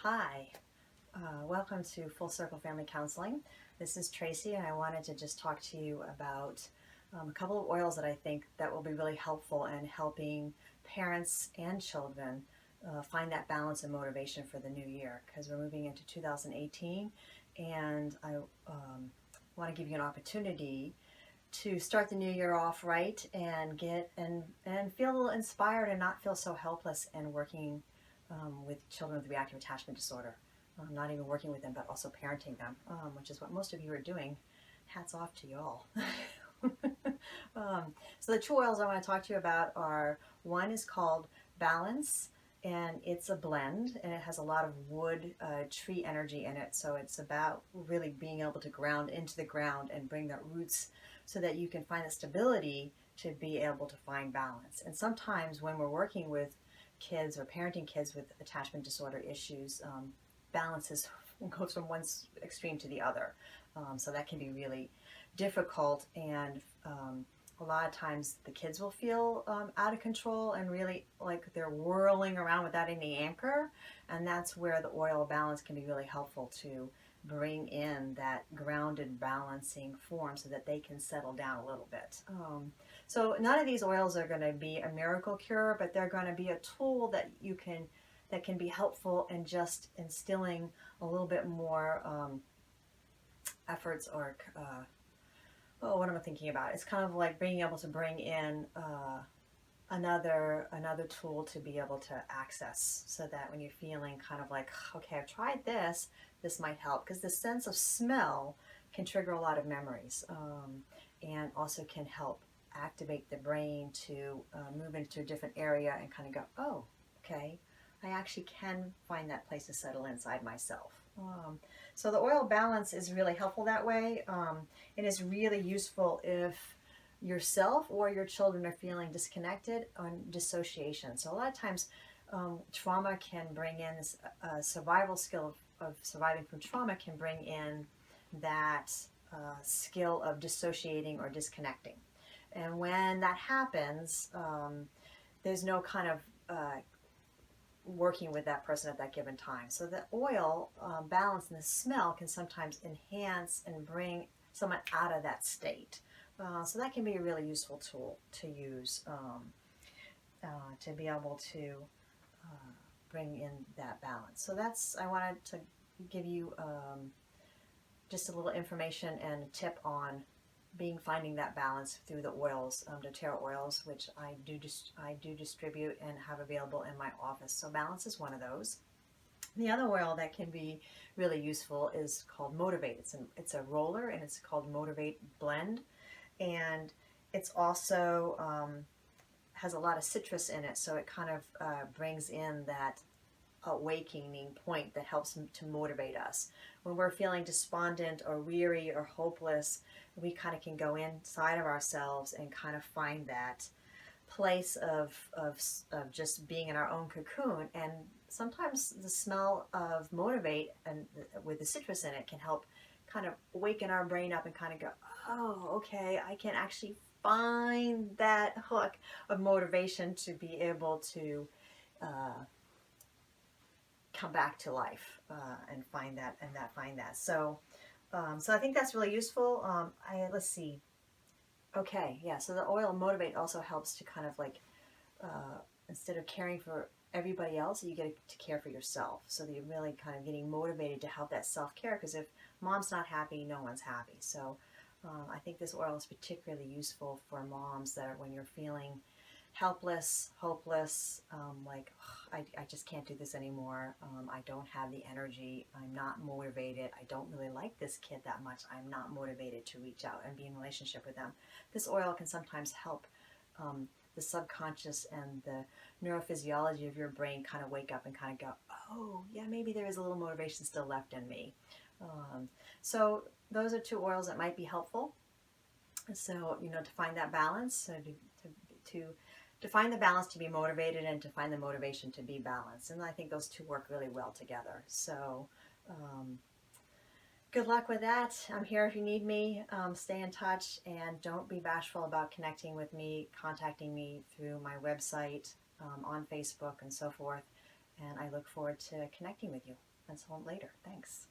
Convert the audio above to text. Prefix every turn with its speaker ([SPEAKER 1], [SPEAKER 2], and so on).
[SPEAKER 1] Hi, welcome to Full Circle Family Counseling. This is Tracy, and I wanted to just talk to you about a couple of oils that I think that will be really helpful in helping parents and children find that balance and motivation for the new year, because we're moving into 2018, and I want to give you an opportunity to start the new year off right and feel a little inspired and not feel so helpless and working with children with reactive attachment disorder. Not even working with them, but also parenting them, which is what most of you are doing. Hats off to y'all. So the two oils I want to talk to you about are, one is called Balance, and it's a blend, and it has a lot of wood, tree energy in it. So it's about really being able to ground into the ground and bring the roots so that you can find the stability to be able to find balance. And sometimes when we're working with kids or parenting kids with attachment disorder issues, balance goes from one extreme to the other. So that can be really difficult, and a lot of times the kids will feel out of control and really like they're whirling around without any anchor, and that's where the oil balance can be really helpful to bring in that grounded, balancing form so that they can settle down a little bit. So none of these oils are going to be a miracle cure, but they're going to be a tool that that can be helpful in just instilling a little bit more efforts, or what am I thinking about? It's kind of like being able to bring in another tool to be able to access, so that when you're feeling kind of like, okay, I've tried this might help, because the sense of smell can trigger a lot of memories, and also can help activate the brain to move into a different area and kind of go, oh, okay, I actually can find that place to settle inside myself. So the oil balance is really helpful that way. It is really useful if yourself or your children are feeling disconnected or dissociation. So a lot of times trauma can bring in this survival skill of surviving from trauma, can bring in that skill of dissociating or disconnecting. And when that happens, there's no kind of working with that person at that given time. So the oil balance and the smell can sometimes enhance and bring someone out of that state. So that can be a really useful tool to use to be able to bring in that balance. So I wanted to give you just a little information and a tip on finding that balance through the oils, Doterra oils, which I do distribute and have available in my office. So balance is one of those. The other oil that can be really useful is called Motivate. It's a roller, and it's called Motivate Blend, and it's also has a lot of citrus in it, so it kind of brings in that awakening point that helps to motivate us. When we're feeling despondent or weary or hopeless, we kind of can go inside of ourselves and kind of find that place of just being in our own cocoon. And sometimes the smell of Motivate and with the citrus in it can help kind of waken our brain up and kind of go, oh, okay, I can actually find that hook of motivation to be able to come back to life and find that. So I think that's really useful. Let's see. Okay, yeah. So the oil Motivate also helps to kind of like instead of caring for everybody else, you get to care for yourself. So that you're really kind of getting motivated to help that self-care. Because if mom's not happy, no one's happy. So I think this oil is particularly useful for moms that are, when you're feeling helpless, hopeless, like, oh, I just can't do this anymore. I don't have the energy. I'm not motivated. I don't really like this kid that much. I'm not motivated to reach out and be in a relationship with them. This oil can sometimes help the subconscious and the neurophysiology of your brain kind of wake up and kind of go, oh, yeah, maybe there is a little motivation still left in me. So those are two oils that might be helpful. So, to find that balance, so to find the balance to be motivated, and to find the motivation to be balanced. And I think those two work really well together. So good luck with that. I'm here if you need me. Stay in touch, and don't be bashful about connecting with me, contacting me through my website, on Facebook and so forth. And I look forward to connecting with you. until later. Thanks.